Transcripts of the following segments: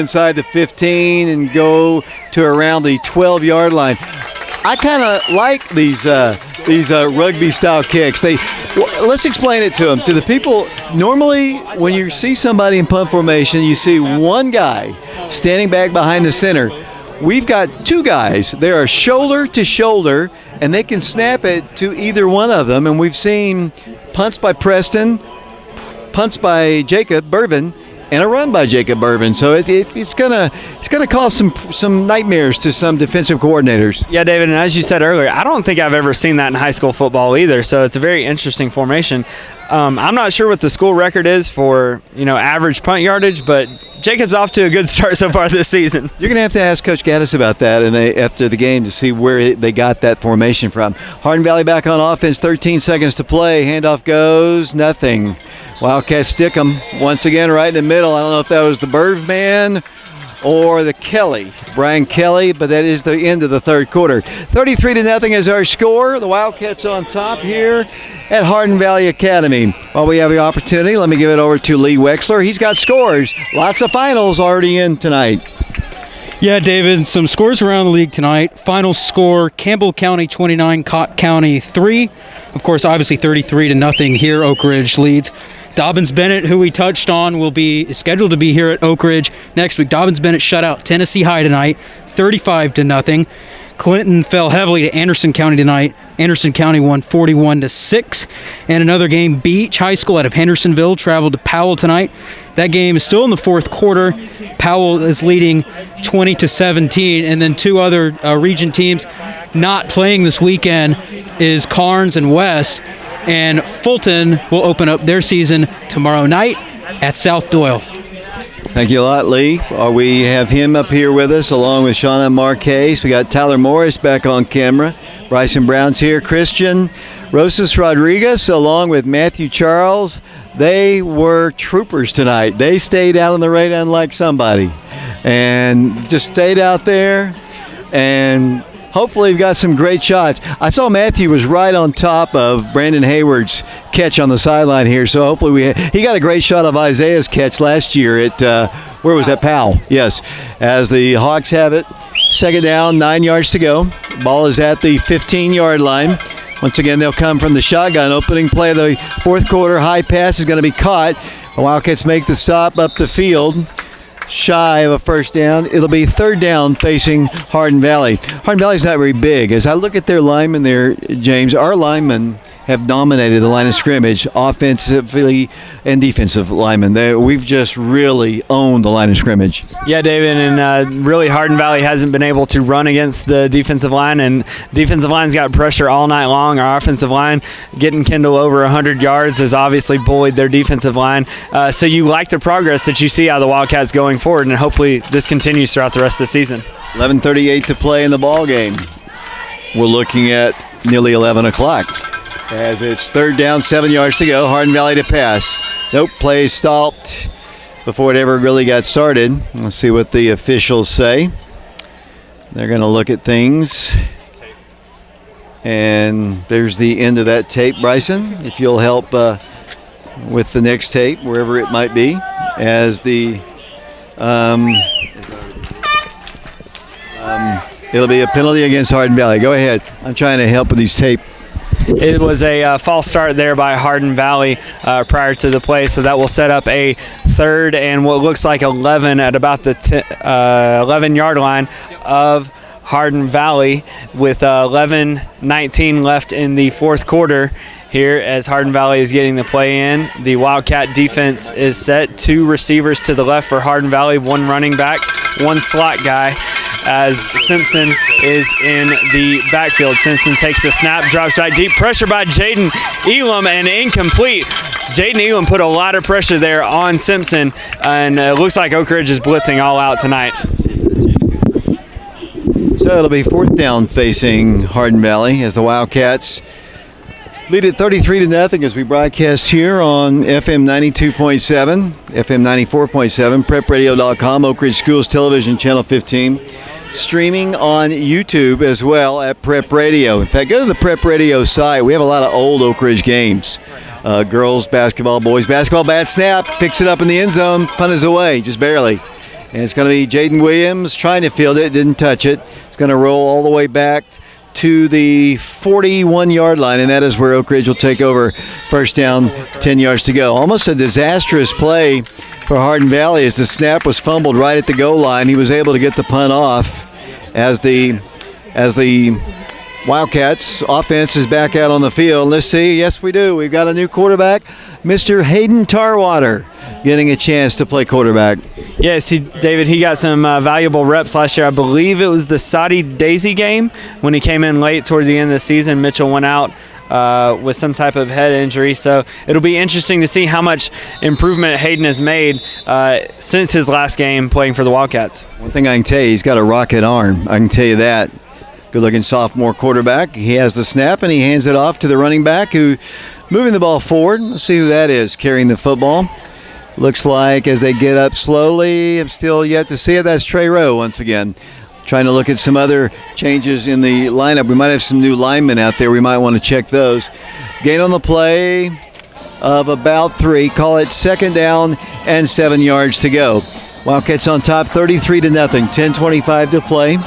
inside the 15 and go to around the 12-yard line. I kind of like these rugby-style kicks. Let's explain it to them. To the people, normally when you see somebody in punt formation, you see one guy standing back behind the center. We've got two guys. They are shoulder to shoulder, and they can snap it to either one of them. And we've seen punts by Preston, punts by Jacob Burvin, and a run by Jacob Burvin. So it's gonna cause some nightmares to some defensive coordinators. Yeah, David, and as you said earlier, I don't think I've ever seen that in high school football either. So it's a very interesting formation. I'm not sure what the school record is for average punt yardage, but Jacob's off to a good start so far this season. You're gonna have to ask Coach Gaddis about that after the game to see where they got that formation from. Hardin Valley back on offense. 13 seconds to play. Handoff goes nothing. Wildcats stick them once again right in the middle. I don't know if that was the Burv man or the Brian Kelly, but that is the end of the third quarter. 33-0 is our score. The Wildcats on top here at Hardin Valley Academy. While we have the opportunity, let me give it over to Lee Wexler. He's got scores. Lots of finals already in tonight. Yeah, David, some scores around the league tonight. Final score, Campbell County 29, Cott County 3. Of course, obviously 33-0 here, Oak Ridge leads. Dobbins-Bennett, who we touched on, is scheduled to be here at Oak Ridge next week. Dobbins-Bennett shut out Tennessee High tonight, 35-0. Clinton fell heavily to Anderson County tonight. Anderson County won 41-6. And another game, Beach High School out of Hendersonville traveled to Powell tonight. That game is still in the fourth quarter. Powell is leading 20-17. And then two other region teams not playing this weekend is Carnes and West. And Fulton will open up their season tomorrow night at South Doyle. Thank you a lot, Lee. We have him up here with us along with Shauna Marquez. We got Tyler Morris back on camera. Bryson Brown's here. Christian Rosas Rodriguez along with Matthew Charles. They were troopers tonight. They stayed out on the rain unlike somebody and just stayed out there and hopefully, we've got some great shots. I saw Matthew was right on top of Brandon Hayward's catch on the sideline here, so hopefully he got a great shot of Isaiah's catch last year at, where was that, Powell? Yes, as the Hawks have it. Second down, 9 yards to go. Ball is at the 15-yard line. Once again, they'll come from the shotgun. Opening play of the fourth quarter. High pass is going to be caught. The Wildcats make the stop up the field. Shy of a first down. It'll be third down facing Hardin Valley. Hardin Valley's not very big. As I look at their linemen there, James, our linemen have dominated the line of scrimmage offensively and defensive linemen. We've just really owned the line of scrimmage. Yeah, David, and really Hardin Valley hasn't been able to run against the defensive line, and defensive line's got pressure all night long. Our offensive line getting Kendall over 100 yards has obviously bullied their defensive line. So you like the progress that you see out of the Wildcats going forward, and hopefully this continues throughout the rest of the season. 11:38 to play in the ball game. We're looking at nearly 11 o'clock. As it's third down, 7 yards to go. Hardin Valley to pass. Nope, play stopped before it ever really got started. Let's see what the officials say. They're going to look at things. And there's the end of that tape, Bryson. If you'll help with the next tape, wherever it might be, as the it'll be a penalty against Hardin Valley. Go ahead. I'm trying to help with these tape. It was a false start there by Hardin Valley prior to the play, so that will set up a third and what looks like 11 at about the 11-yard line of Hardin Valley with 11:19 left in the fourth quarter here as Hardin Valley is getting the play in. The Wildcat defense is set. Two receivers to the left for Hardin Valley, one running back, one slot guy, as Simpson is in the backfield. Simpson takes the snap, drops back deep. Pressure by Jaden Elam and incomplete. Jaden Elam put a lot of pressure there on Simpson, and it looks like Oak Ridge is blitzing all out tonight. So it'll be fourth down facing Hardin Valley as the Wildcats lead it 33-0 as we broadcast here on FM 92.7, FM 94.7, prepradio.com, Oak Ridge Schools Television Channel 15. Streaming on YouTube as well at Prep Radio. In fact, go to the Prep Radio site. We have a lot of old Oak Ridge games. Girls basketball, boys basketball, bad snap, picks it up in the end zone, punt is away, just barely. And it's going to be Jaden Williams trying to field it, didn't touch it. It's going to roll all the way back to the 41-yard line, and that is where Oak Ridge will take over. First down, 10 yards to go. Almost a disastrous play for Hardin Valley as the snap was fumbled right at the goal line. He was able to get the punt off as the Wildcats offense is back out on the field. Let's see. Yes, we do. We've got a new quarterback, Mr. Hayden Tarwater, getting a chance to play quarterback. Yes, David, he got some valuable reps last year. I believe it was the Soddy Daisy game when he came in late toward the end of the season. Mitchell went out with some type of head injury. So it'll be interesting to see how much improvement Hayden has made since his last game playing for the Wildcats. One thing I can tell you, he's got a rocket arm. I can tell you that. Good-looking sophomore quarterback. He has the snap, and he hands it off to the running back who moving the ball forward. Let's see who that is carrying the football. Looks like as they get up slowly, I'm still yet to see it. That's Trey Rowe once again. Trying to look at some other changes in the lineup. We might have some new linemen out there. We might want to check those. Gain on the play of about 3. Call it second down and 7 yards to go. Wildcats on top 33-0. 10:25 to play.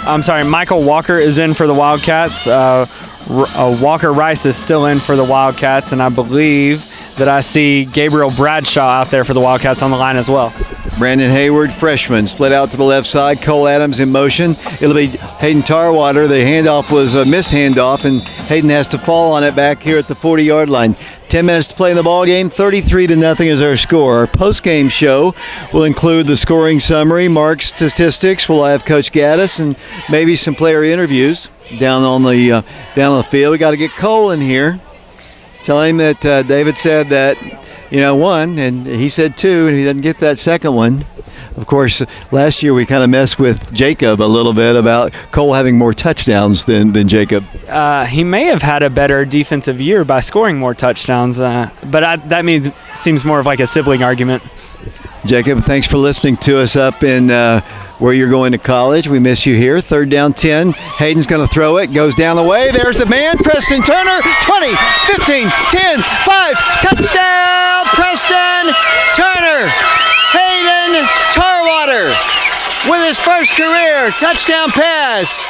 I'm sorry, Michael Walker is in for the Wildcats. Walker Rice is still in for the Wildcats, and I believe that I see Gabriel Bradshaw out there for the Wildcats on the line as well. Brandon Hayward, freshman, split out to the left side. Cole Adams in motion. It'll be Hayden Tarwater. The handoff was a missed handoff, and Hayden has to fall on it back here at the 40-yard line. 10 minutes to play in the ball game. 33-0 is our score. Our post-game show will include the scoring summary, Mark's statistics. We'll have Coach Gaddis and maybe some player interviews down on the field. We got to get Cole in here. Tell him that David said that, one, and he said 2, and he doesn't get that second one. Of course, last year we kind of messed with Jacob a little bit about Cole having more touchdowns than Jacob. He may have had a better defensive year by scoring more touchdowns, but that seems more of like a sibling argument. Jacob, thanks for listening to us up in where you're going to college. We miss you here. 3rd down, 10. Hayden's going to throw it. Goes down the way. There's the man, Preston Turner. 20, 15, 10, 5. Touchdown, Preston Turner. Hayden Tarwater with his first career touchdown pass.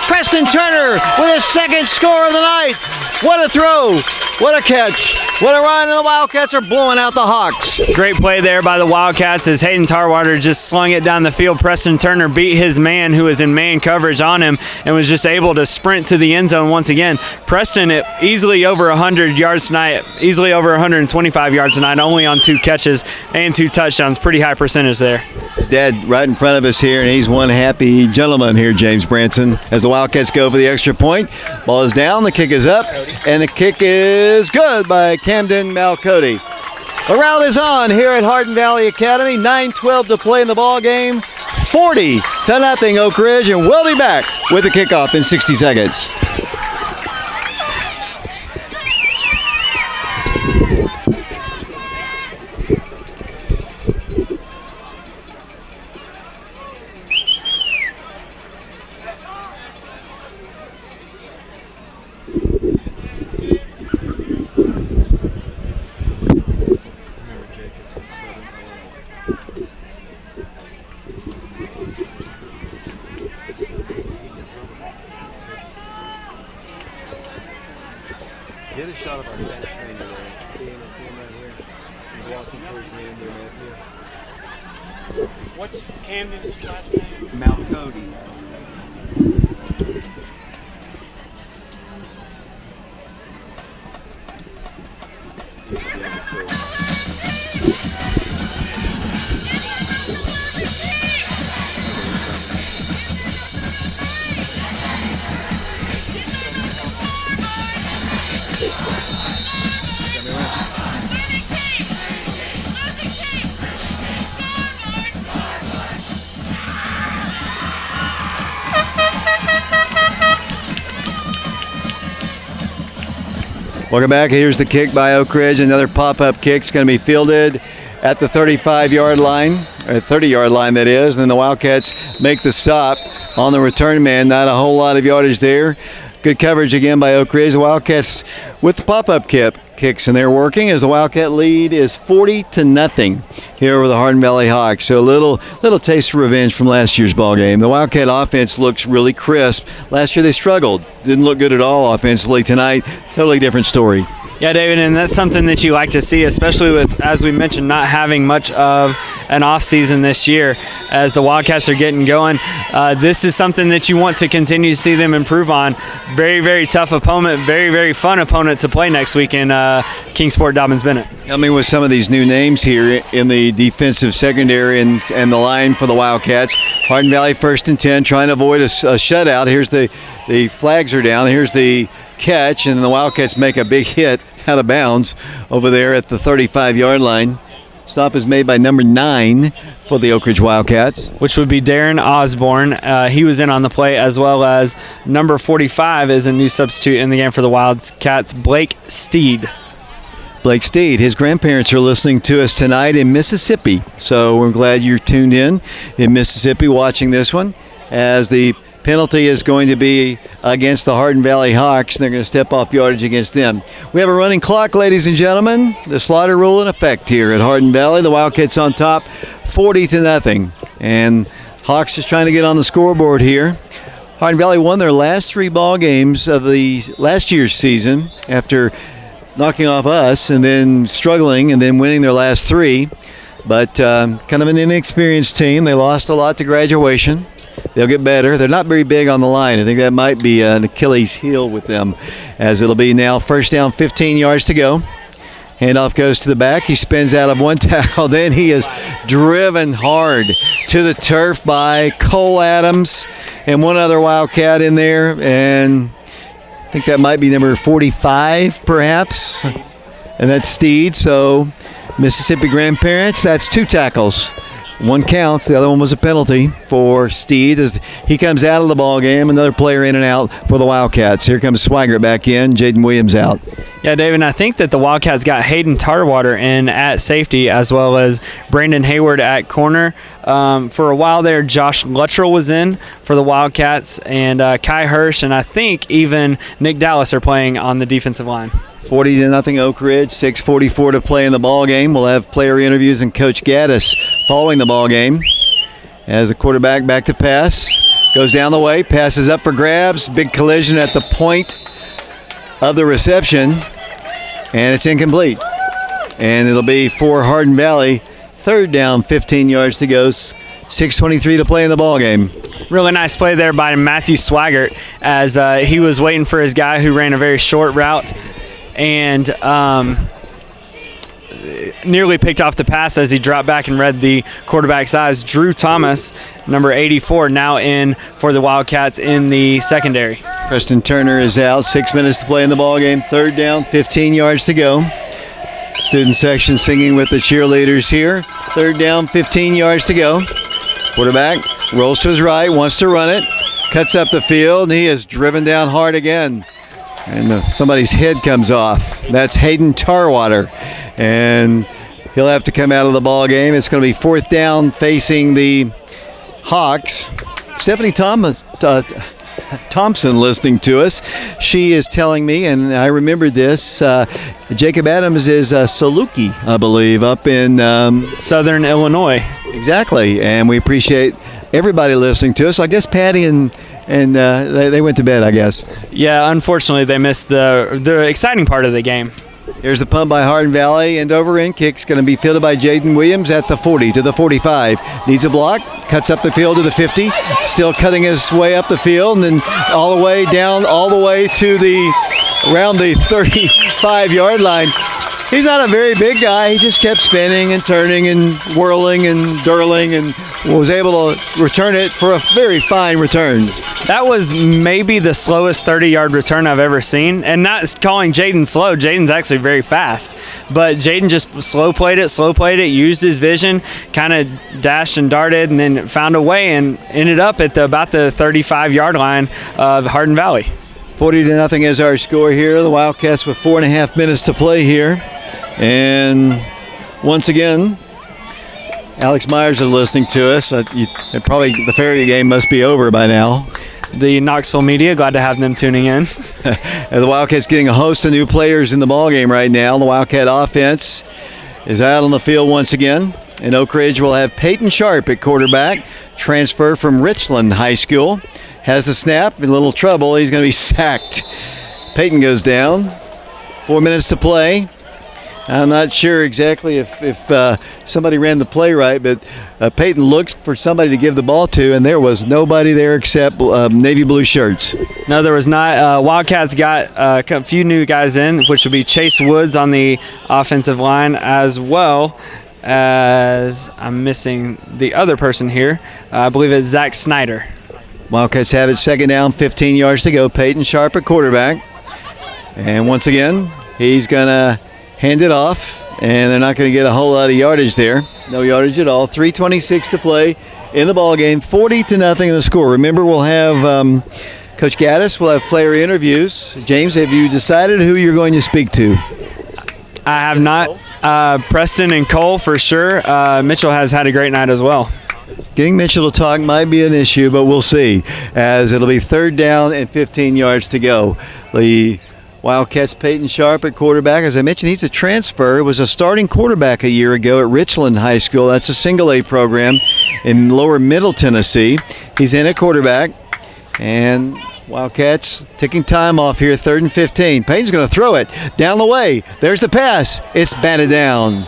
Preston Turner with his second score of the night. What a throw. What a catch. What a run, and the Wildcats are blowing out the Hawks. Great play there by the Wildcats as Hayden Tarwater just slung it down the field. Preston Turner beat his man who was in man coverage on him and was just able to sprint to the end zone once again. Preston easily over 100 yards tonight, easily over 125 yards tonight, only on 2 catches and 2 touchdowns. Pretty high percentage there. Dad right in front of us here, and he's one happy gentleman here, James Branson, as the Wildcats go for the extra point. Ball is down, the kick is up, and the kick is good by Camden Malcody. The round is on here at Hardin Valley Academy. 9:12 to play in the ball game. 40-0 Oak Ridge, and we'll be back with the kickoff in 60 seconds. Get a shot of our fast trainer there. See him right here. He's walking towards the end there, Matthew. What's Camden's last name? Malcody. Welcome back. Here's the kick by Oak Ridge. Another pop-up kick is going to be fielded at the 35-yard line, or 30-yard line that is. And then the Wildcats make the stop on the return man. Not a whole lot of yardage there. Good coverage again by Oak Ridge. The Wildcats with the pop-up kick kicks, and they're working as the Wildcat lead is 40-0 here over the Hardin Valley Hawks. So a little taste of revenge from last year's ball game. The Wildcat offense looks really crisp. Last year they struggled. Didn't look good at all offensively. Tonight, totally different story. Yeah, David, and that's something that you like to see, especially with, as we mentioned, not having much of an off season this year as the Wildcats are getting going. This is something that you want to continue to see them improve on. Very, very tough opponent, very, very fun opponent to play next week in Kingsport Dobbins-Bennett. I mean, with some of these new names here in the defensive secondary and the line for the Wildcats, Hardin Valley 1st and 10, trying to avoid a shutout. Here's the flags are down. Here's the catch, and the Wildcats make a big hit out of bounds over there at the 35-yard line. Stop is made by number 9 for the Oak Ridge Wildcats, which would be Darren Osborne. He was in on the play, as well as number 45 is a new substitute in the game for the Wildcats, Blake Steed. Blake Steed, his grandparents are listening to us tonight in Mississippi, so we're glad you're tuned in Mississippi watching this one, as the penalty is going to be against the Hardin Valley Hawks, and they're going to step off yardage against them. We have a running clock, ladies and gentlemen. The slaughter rule in effect here at Hardin Valley. The Wildcats on top, 40-0, and Hawks just trying to get on the scoreboard here. Hardin Valley won their last 3 ball games of the last year's season after knocking off us and then struggling and then winning their last 3. But kind of an inexperienced team. They lost a lot to graduation. They'll get better. They're not very big on the line. I think that might be an Achilles heel with them, as it'll be now 1st down, 15 yards to go. Handoff goes to the back. He spins out of one tackle. Then he is driven hard to the turf by Cole Adams and one other Wildcat in there. And I think that might be number 45, perhaps. And that's Steed. So Mississippi grandparents, that's 2 tackles. One counts. The other one was a penalty for Steed as he comes out of the ball game. Another player in and out for the Wildcats. Here comes Swigert back in. Jaden Williams out. Yeah, David, I think that the Wildcats got Hayden Tarwater in at safety, as well as Brandon Hayward at corner. For a while there, Josh Luttrell was in for the Wildcats, and Kai Hirsch and I think even Nick Dallas are playing on the defensive line. 40-0 Oak Ridge, 6:44 to play in the ball game. We'll have player interviews and Coach Gaddis following the ball game. As the quarterback back to pass, goes down the way, passes up for grabs, big collision at the point of the reception, and it's incomplete. And it'll be for Hardin Valley, 3rd down, 15 yards to go, 6:23 to play in the ball game. Really nice play there by Matthew Swigert, as he was waiting for his guy who ran a very short route and nearly picked off the pass as he dropped back and read the quarterback's eyes. Drew Thomas, number 84, now in for the Wildcats in the secondary. Preston Turner is out, 6 minutes to play in the ball game, 3rd down, 15 yards to go. Student section singing with the cheerleaders here. 3rd down, 15 yards to go. Quarterback rolls to his right, wants to run it, cuts up the field, and he is driven down hard again. And somebody's head comes off. That's Hayden Tarwater. And he'll have to come out of the ball game. It's going to be 4th down facing the Hawks. Stephanie Thompson listening to us. She is telling me, and I remembered this, Jacob Adams is Saluki, I believe, up in Southern Illinois. Exactly. And we appreciate everybody listening to us. I guess Patty and they went to bed, I guess. Yeah, unfortunately, they missed the exciting part of the game. Here's the punt by Hardin Valley, and over in kick's going to be fielded by Jaden Williams at the 40 to the 45. Needs a block, cuts up the field to the 50, still cutting his way up the field, and then all the way down, all the way to around the 35-yard line. He's not a very big guy. He just kept spinning and turning and whirling and dirling and was able to return it for a very fine return. That was maybe the slowest 30-yard return I've ever seen. And not calling Jaden slow. Jaden's actually very fast. But Jaden just slow played it, used his vision, kind of dashed and darted, and then found a way and ended up at about the 35-yard line of Hardin Valley. 40-0 is our score here. The Wildcats with 4.5 minutes to play here. And once again, Alex Myers is listening to us. Probably the Ferry game must be over by now. the Knoxville media. Glad to have them tuning in. And the Wildcats getting a host of new players in the ballgame right now. The Wildcat offense is out on the field once again. And Oak Ridge will have Peyton Sharp at quarterback, transfer from Richland High School. Has the snap, in a little trouble. He's going to be sacked. Peyton goes down. 4 minutes to play. I'm not sure exactly if somebody ran the play right, but Peyton looked for somebody to give the ball to, and there was nobody there except navy blue shirts. No, there was not. Wildcats got a few new guys in, which would be Chase Woods on the offensive line, as well as I'm missing the other person here. I believe it's Zach Snyder. Wildcats have it second down, 15 yards to go. Peyton Sharp at quarterback. And once again, he's going to hand it off, and they're not going to get a whole lot of yardage there. No yardage at all. 3:26 to play in the ball game. 40-0 in the score. Remember, we'll have Coach Gaddis. We'll have player interviews. James, have you decided who you're going to speak to? I have not. Preston and Cole for sure. Mitchell has had a great night as well. Getting Mitchell to talk might be an issue, but we'll see, as it'll be third down and 15 yards to go. The Wildcats, Peyton Sharp at quarterback. As I mentioned, he's a transfer. He was a starting quarterback a year ago at Richland High School. That's a single-A program in lower middle Tennessee. He's in at quarterback. And Wildcats taking time off here, 3rd and 15. Peyton's going to throw it down the way. There's the pass. It's batted down.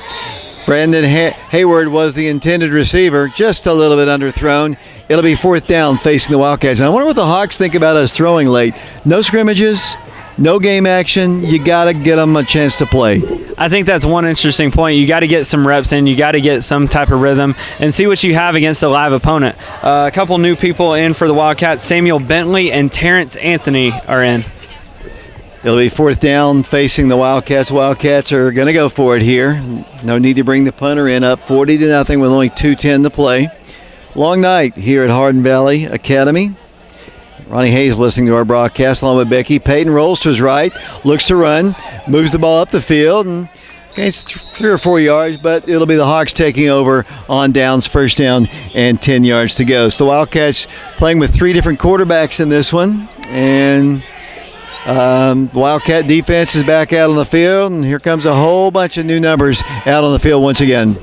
Brandon Hayward was the intended receiver, just a little bit underthrown. It'll be 4th down facing the Wildcats. And I wonder what the Hawks think about us throwing late. No scrimmages. No game action. You got to get them a chance to play. I think that's one interesting point. You got to get some reps in. You got to get some type of rhythm and see what you have against a live opponent. A couple new people in for the Wildcats. Samuel Bentley and Terrence Anthony are in. It'll be 4th down facing the Wildcats. Wildcats are going to go for it here. No need to bring the punter in, up 40-0 with only 2:10 to play. Long night here at Hardin Valley Academy. Ronnie Hayes listening to our broadcast along with Becky. Peyton rolls to his right, looks to run, moves the ball up the field, and gains 3 or 4 yards, but it'll be the Hawks taking over on downs, 1st down and 10 yards to go. So the Wildcats playing with 3 different quarterbacks in this one, and Wildcat defense is back out on the field, and here comes a whole bunch of new numbers out on the field once again.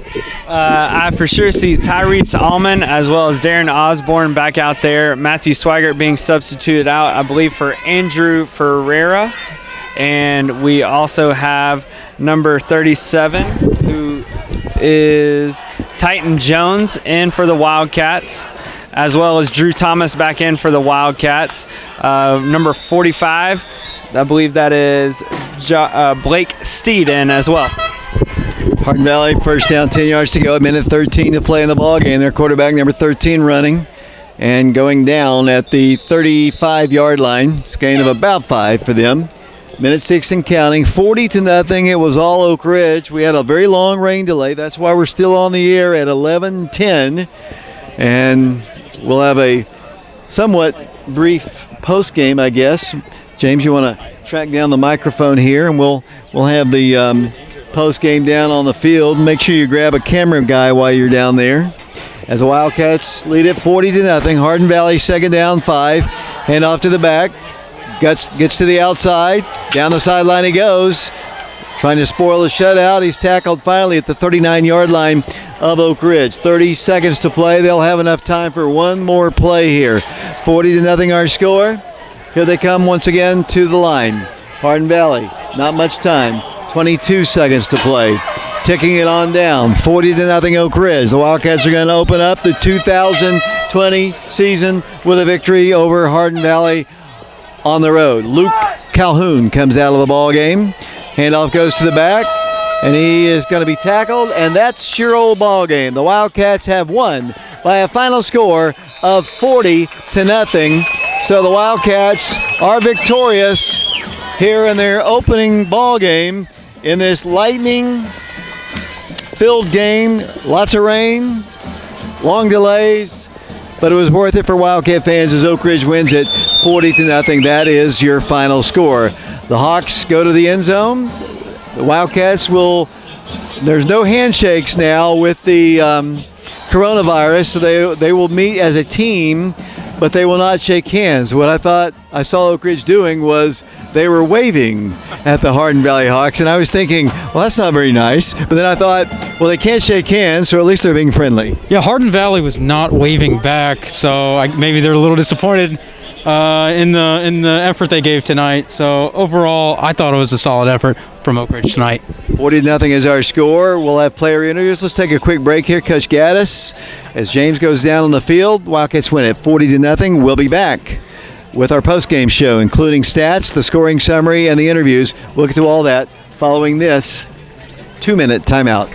I for sure see Tyrese Allman as well as Darren Osborne back out there. Matthew Swigert being substituted out, I believe, for Andrew Ferreira. And we also have number 37, who is Titan Jones, in for the Wildcats, as well as Drew Thomas back in for the Wildcats. Number 45, I believe that is Blake Steed in as well. Hardin Valley, 1st down, 10 yards to go, a minute 13 to play in the ball game. Their quarterback, number 13, running and going down at the 35-yard line. It's a gain of about 5 for them. Minute 6 and counting, 40-0. It was all Oak Ridge. We had a very long rain delay. That's why we're still on the air at 11:10. And we'll have a somewhat brief post game, I guess. James, you want to track down the microphone here, and we'll have the post game down on the field. Make sure you grab a camera guy while you're down there. As the Wildcats lead it 40-0. Hardin Valley, 2nd down, 5. Hand off to the back. Gets to the outside. Down the sideline he goes. Trying to spoil the shutout. He's tackled finally at the 39-yard line of Oak Ridge. 30 seconds to play. They'll have enough time for one more play here. 40-0 our score. Here they come once again to the line. Hardin Valley, not much time. 22 seconds to play. Ticking it on down. 40-0 Oak Ridge. The Wildcats are going to open up the 2020 season with a victory over Hardin Valley on the road. Luke Calhoun comes out of the ball game. Handoff goes to the back, and he is going to be tackled, and that's your old ball game. The Wildcats have won by a final score of 40-0. So the Wildcats are victorious here in their opening ball game in this lightning-filled game. Lots of rain, long delays, but it was worth it for Wildcat fans as Oak Ridge wins it 40-0. That is your final score. The Hawks go to the end zone. The Wildcats will, there's no handshakes now with the coronavirus, so they will meet as a team but they will not shake hands. What I thought I saw Oak Ridge doing was they were waving at the Hardin Valley Hawks, and I was thinking, well, that's not very nice. But then I thought, well, they can't shake hands, so at least they're being friendly. Yeah, Hardin Valley was not waving back, so maybe they're a little disappointed in the effort they gave tonight. So overall, I thought it was a solid effort from Oak Ridge tonight. 40-0 is our score. We'll have player interviews. Let's take a quick break here. Coach Gaddis, as James goes down on the field, Wildcats win it 40-0. We'll be back with our post-game show, including stats, the scoring summary, and the interviews. We'll get to all that following this 2-minute timeout.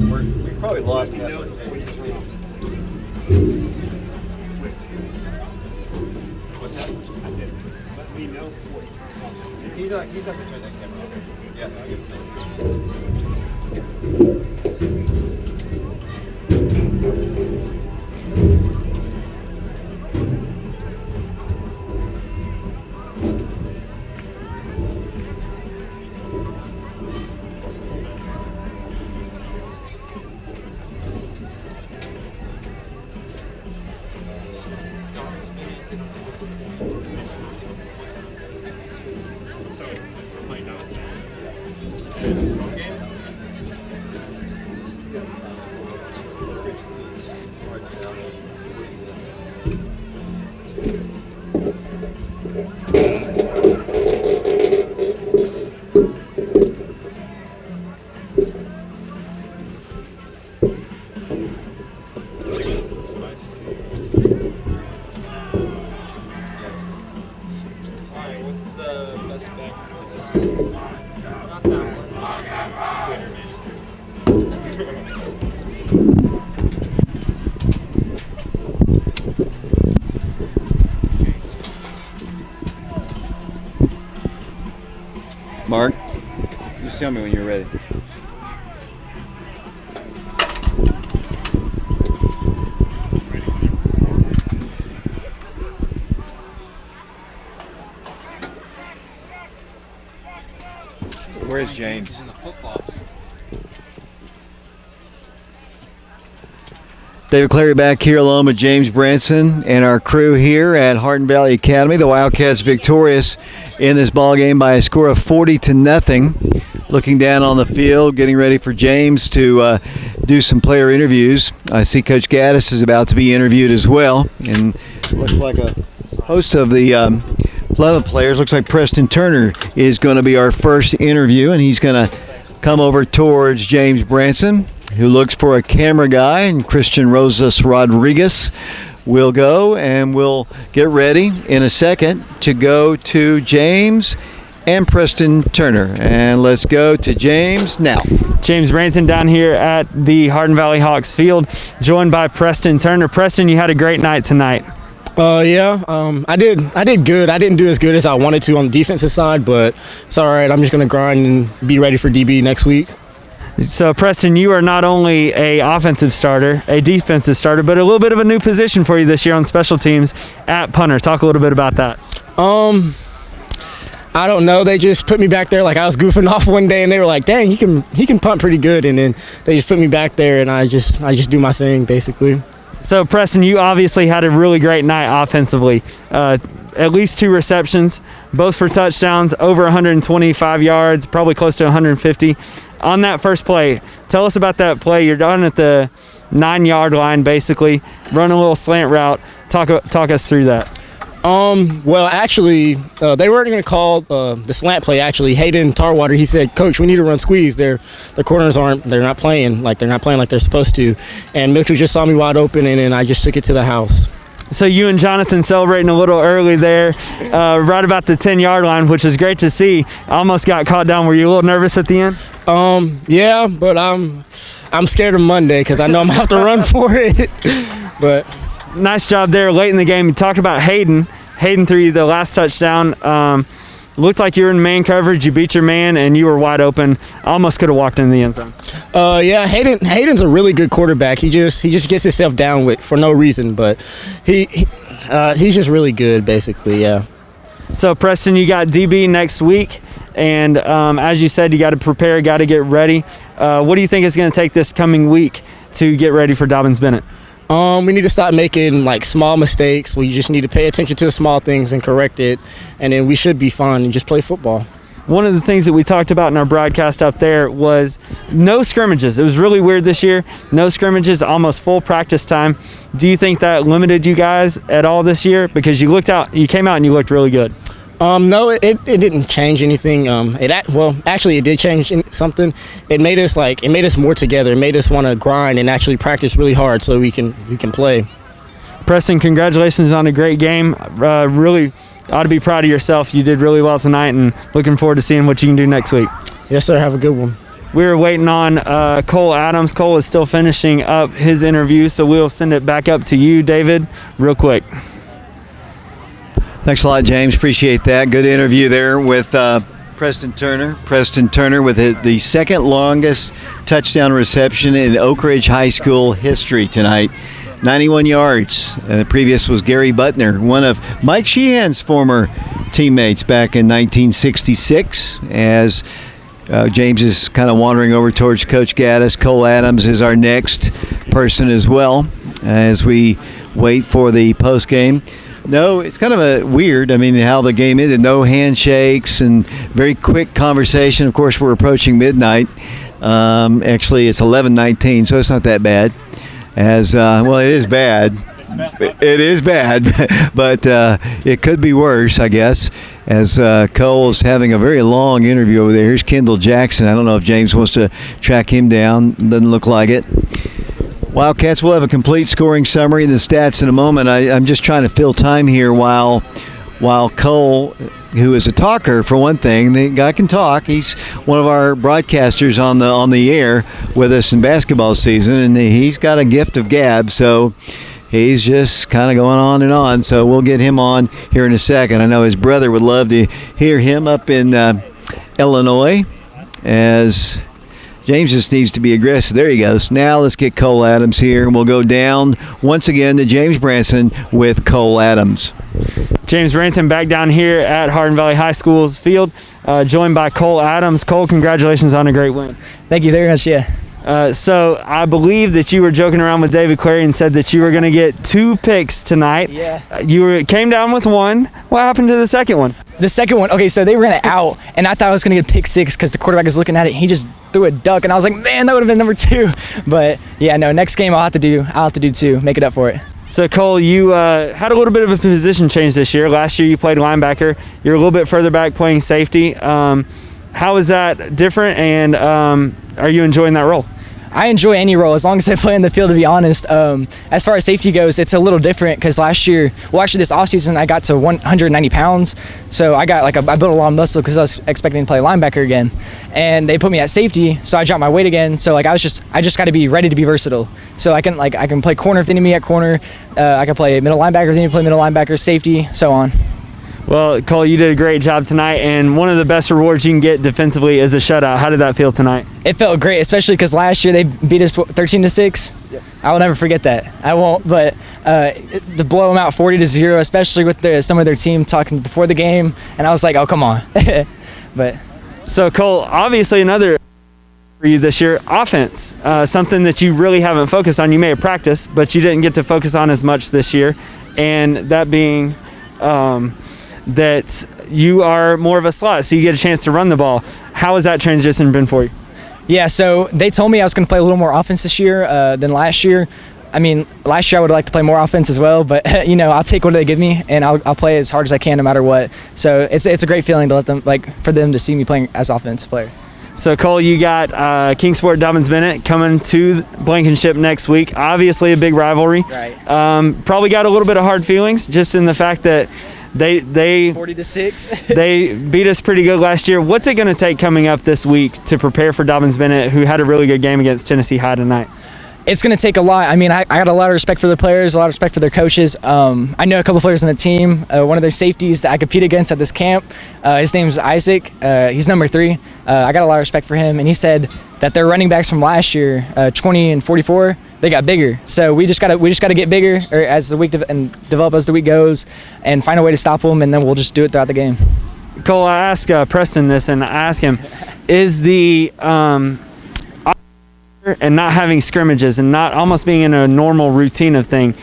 We probably lost that. What's that? Let me know. He's not going to turn that camera on. Yeah, I guess. Mark, just tell me when you're ready. Where's James? In the flip-flops. David Clary back here along with James Branson and our crew here at Hardin Valley Academy. The Wildcats victorious in this ball game by a score of 40-0. Looking down on the field, getting ready for James to do some player interviews. I see Coach Gaddis is about to be interviewed as well, and looks like a host of the 11 players. Looks like Preston Turner is going to be our first interview, and he's going to come over towards James Branson, who looks for a camera guy, and Christian Rosas Rodriguez will go, and we'll get ready in a second to go to James and Preston Turner. And let's go to James now. James Branson down here at the Hardin Valley Hawks field, joined by Preston Turner. Preston, you had a great night tonight. I did good. I didn't do as good as I wanted to on the defensive side, but it's all right. I'm just going to grind and be ready for DB next week. So, Preston, you are not only a offensive starter, a defensive starter, but a little bit of a new position for you this year on special teams at punter. Talk a little bit about that. I don't know. They just put me back there like I was goofing off one day, and they were like, "Dang, he can punt pretty good." And then they just put me back there, and I just do my thing basically. So, Preston, you obviously had a really great night offensively. At least 2 receptions, both for touchdowns, over 125 yards, probably close to 150. On that first play, tell us about that play. You're down at the 9-yard line, basically, running a little slant route. Talk us through that. Well, actually, they weren't going to call the slant play. Actually, Hayden Tarwater, he said, "Coach, we need to run squeeze. The corners they're not playing like they're supposed to." And Mitchell just saw me wide open, and then I just took it to the house. So you and Jonathan celebrating a little early there, right about the 10-yard line, which is great to see. Almost got caught down. Were you a little nervous at the end? Yeah, but I'm scared of Monday because I know I'm gonna have to run for it. But Nice job there late in the game. You talked about Hayden. Hayden threw you the last touchdown. Looked like you were in man coverage. You beat your man, and you were wide open. Almost could have walked in the end zone. yeah, Hayden's a really good quarterback. He just gets himself down for no reason, but he's just really good, basically. Yeah. So Preston, you got DB next week, and as you said, you got to prepare, got to get ready. What do you think is going to take this coming week to get ready for Dobbins-Bennett? We need to stop making like small mistakes. We just need to pay attention to the small things and correct it, and then we should be fine and just play football. One of the things that we talked about in our broadcast up there was no scrimmages. It was really weird this year. No scrimmages, almost full practice time. Do you think that limited you guys at all this year? Because you came out and you looked really good. No, it didn't change anything. Actually, it did change something. It made us more together. It made us want to grind and actually practice really hard so we can play. Preston, congratulations on a great game. Really ought to be proud of yourself. You did really well tonight, and looking forward to seeing what you can do next week. Yes, sir. Have a good one. We're waiting on Cole Adams. Cole is still finishing up his interview, so we'll send it back up to you, David, real quick. Thanks a lot, James. Appreciate that. Good interview there with Preston Turner. Preston Turner with the second longest touchdown reception in Oak Ridge High School history tonight. 91 yards. The previous was Gary Butner, one of Mike Sheehan's former teammates back in 1966. As James is kind of wandering over towards Coach Gaddis, Cole Adams is our next person as well as we wait for the post game. No, it's kind of a weird, how the game ended. No handshakes and very quick conversation. Of course, we're approaching midnight. Actually, it's 11:19, so it's not that bad. It is bad. It is bad, but it could be worse, I guess, as Cole's having a very long interview over there. Here's Kendall Jackson. I don't know if James wants to track him down. Doesn't look like it. Wildcats will have a complete scoring summary and the stats in a moment. I'm just trying to fill time here while Cole, who is a talker for one thing, the guy can talk. He's one of our broadcasters on the air with us in basketball season, and he's got a gift of gab, so he's just kind of going on and on. So we'll get him on here in a second. I know his brother would love to hear him up in Illinois, as James just needs to be aggressive. There he goes. Now let's get Cole Adams here, and we'll go down once again to James Branson with Cole Adams. James Branson back down here at Hardin Valley High School's field, joined by Cole Adams. Cole, congratulations on a great win. Thank you very much, yeah. So I believe that you were joking around with David Clary and said that you were going to get 2 picks tonight. Yeah. Came down with 1. What happened to the second one? The second one, okay, so they ran it out, and I thought I was going to get pick 6 because the quarterback was looking at it. He just threw a duck, and I was like, man, that would have been number 2. But yeah, no, next game I'll have to do 2, make it up for it. So Cole, you had a little bit of a position change this year. Last year you played linebacker. You're a little bit further back playing safety. How is that different, and are you enjoying that role? I enjoy any role as long as I play on the field, to be honest. As far as safety goes, it's a little different because last year, this offseason, I got to 190 pounds. So I got I built a lot of muscle because I was expecting to play linebacker again. And they put me at safety, so I dropped my weight again. So I just got to be ready to be versatile. So I can play corner if they need me at corner. I can play middle linebacker if they need to play middle linebacker, safety, so on. Well, Cole, you did a great job tonight, and one of the best rewards you can get defensively is a shutout. How did that feel tonight? It felt great, especially because last year they beat us 13-6. Yep. I will never forget that. I won't, but to blow them out 40-0, especially with some of their team talking before the game, and I was like, oh, come on. But so, Cole, obviously another for you this year, offense, something that you really haven't focused on. You may have practiced, but you didn't get to focus on as much this year, and that being that you are more of a slot, so you get a chance to run the ball. How has that transition been for you? Yeah, so they told me I was going to play a little more offense this year than last year. Last year I would like to play more offense as well, but I'll take what they give me, and I'll play as hard as I can no matter what. So it's a great feeling to let them, for them to see me playing as offensive player. So Cole, you got Kingsport Dobbins-Bennett coming to Blankenship next week. Obviously a big rivalry. Right. Probably got a little bit of hard feelings just in the fact that They 40-6. they beat us pretty good last year. What's it going to take coming up this week to prepare for Dobbins Bennett, who had a really good game against Tennessee High tonight? It's going to take a lot. I mean, I got a lot of respect for the players, a lot of respect for their coaches. I know a couple players on the team. One of their safeties that I compete against at this camp, his name's Isaac. He's number 3. I got a lot of respect for him, and he said that their running backs from last year, 20 and 44, they got bigger. So we just gotta get bigger, or as the week develop as the week goes, and find a way to stop them, and then we'll just do it throughout the game. Cole, I asked Preston this, and I asked him, is the and not having scrimmages and not almost being in a normal routine of things,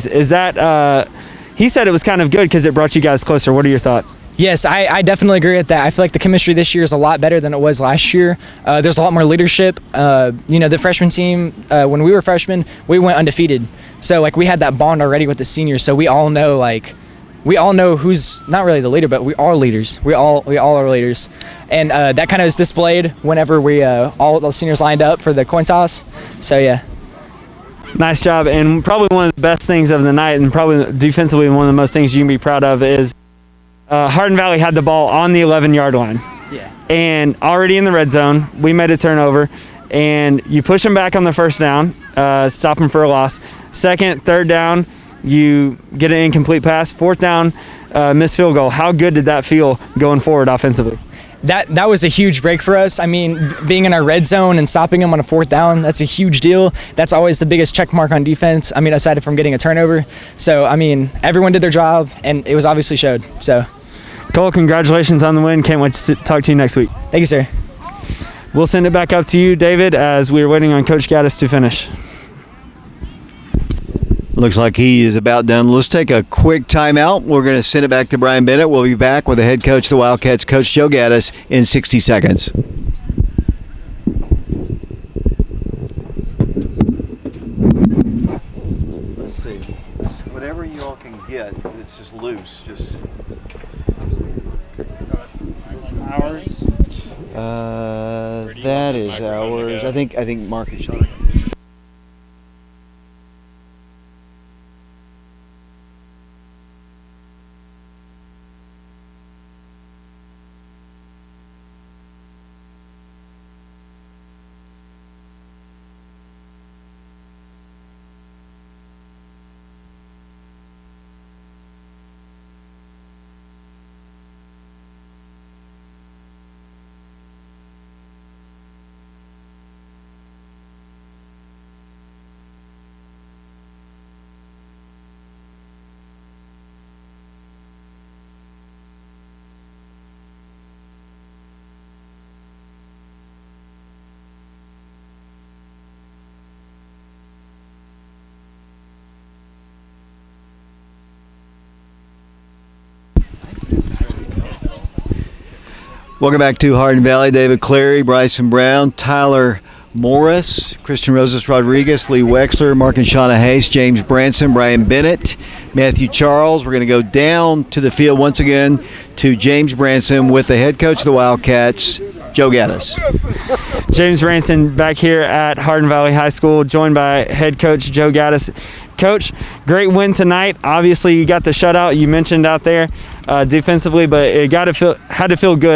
is that he said it was kind of good because it brought you guys closer. What are your thoughts? Yes, I definitely agree with that. I feel like the chemistry this year is a lot better than it was last year. There's a lot more leadership. The freshman team, when we were freshmen, we went undefeated. So like we had that bond already with the seniors. So we all know who's not really the leader, but we are leaders. We all are leaders. And that kind of is displayed whenever we all the seniors lined up for the coin toss. So yeah. Nice job. And probably one of the best things of the night, and probably defensively one of the most things you can be proud of, is Hardin Valley had the ball on the 11-yard line. Yeah. And already in the red zone, we made a turnover, and you push them back on the first down, stop them for a loss. Second, third down, you get an incomplete pass. Fourth down, missed field goal. How good did that feel going forward offensively? That was a huge break for us. I mean, being in our red zone and stopping them on a fourth down, that's a huge deal. That's always the biggest check mark on defense. I mean, aside from getting a turnover. So, I mean, everyone did their job, and it was obviously showed. So, Cole, congratulations on the win. Can't wait to talk to you next week. Thank you, sir. We'll send it back up to you, David, as we're waiting on Coach Gaddis to finish. Looks like he is about done. Let's take a quick timeout. We're going to send it back to Brian Bennett. We'll be back with the head coach of the Wildcats, Coach Joe Gaddis, in 60 seconds. Let's see. Whatever you all can get, it's just loose. Just Ours. That is ours. I think Mark is showing. Welcome back to Hardin Valley. David Clary, Bryson Brown, Tyler Morris, Christian Rosas Rodriguez, Lee Wexler, Mark and Shauna Hayes, James Branson, Brian Bennett, Matthew Charles. We're going to go down to the field once again to James Branson with the head coach of the Wildcats, Joe Gaddis. James Branson back here at Hardin Valley High School, joined by head coach Joe Gaddis. Coach, great win tonight. Obviously, you got the shutout you mentioned out there defensively, but it had to feel good.